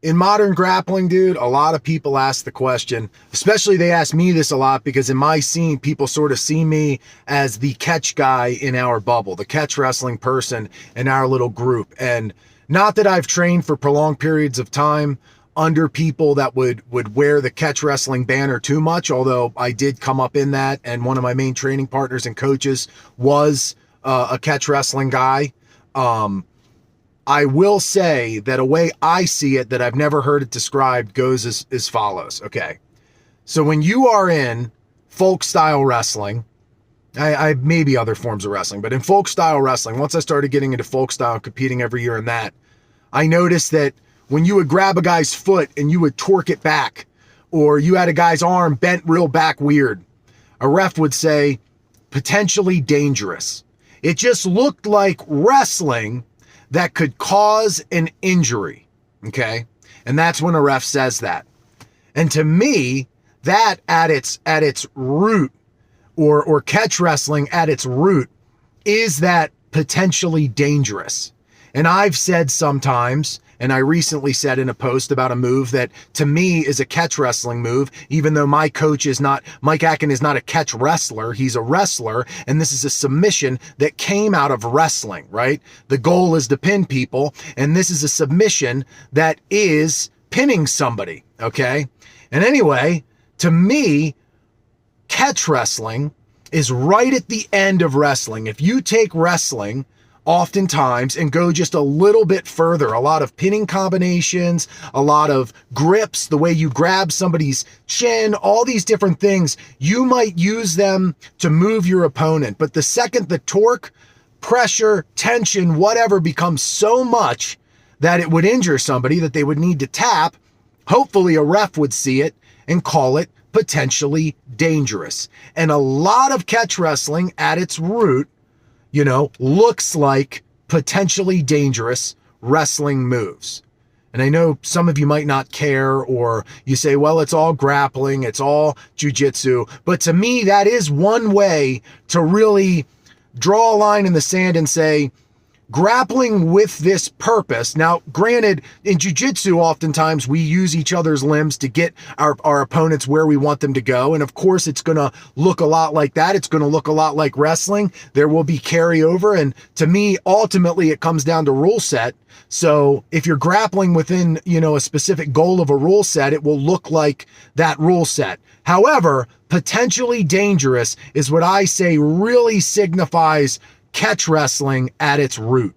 In modern grappling, dude, a lot of people ask the question, especially they ask me this a lot because in my scene, people sort of see me as the catch guy in our bubble, the catch wrestling person in our little group. And not that I've trained for prolonged periods of time under people that would wear the catch wrestling banner too much, although I did come up in that. And one of my main training partners and coaches was a catch wrestling guy. I will say that a way I see it that I've never heard it described goes as follows. Okay. So when you are in folk style wrestling, I maybe other forms of wrestling, but in folk style wrestling, once I started getting into folk style, competing every year in that, I noticed that when you would grab a guy's foot and you would torque it back, or you had a guy's arm bent real back weird, a ref would say, potentially dangerous. It just looked like wrestling that could cause an injury, okay? And that's when a ref says that. And to me, that at its root, or catch wrestling at its root, is that potentially dangerous. And I've said sometimes, and I recently said in a post about a move that to me is a catch wrestling move, even though my coach is not, Mike Akin is not a catch wrestler, he's a wrestler, and this is a submission that came out of wrestling, right? The goal is to pin people, and this is a submission that is pinning somebody, okay? And anyway, to me, catch wrestling is right at the end of wrestling. If you take wrestling oftentimes and go just a little bit further, a lot of pinning combinations, a lot of grips, the way you grab somebody's chin, all these different things, you might use them to move your opponent. But the second the torque, pressure, tension, whatever becomes so much that it would injure somebody that they would need to tap, hopefully a ref would see it and call it potentially dangerous. And a lot of catch wrestling at its root, looks like potentially dangerous wrestling moves. And I know some of you might not care, or you say, well, it's all grappling, it's all jujitsu. But to me, that is one way to really draw a line in the sand and say, grappling with this purpose. Now, granted, in jiu-jitsu, oftentimes we use each other's limbs to get our opponents where we want them to go. And of course, it's going to look a lot like that. It's going to look a lot like wrestling. There will be carryover. And to me, ultimately, it comes down to rule set. So if you're grappling within, a specific goal of a rule set, it will look like that rule set. However, potentially dangerous is what I say really signifies catch wrestling at its root.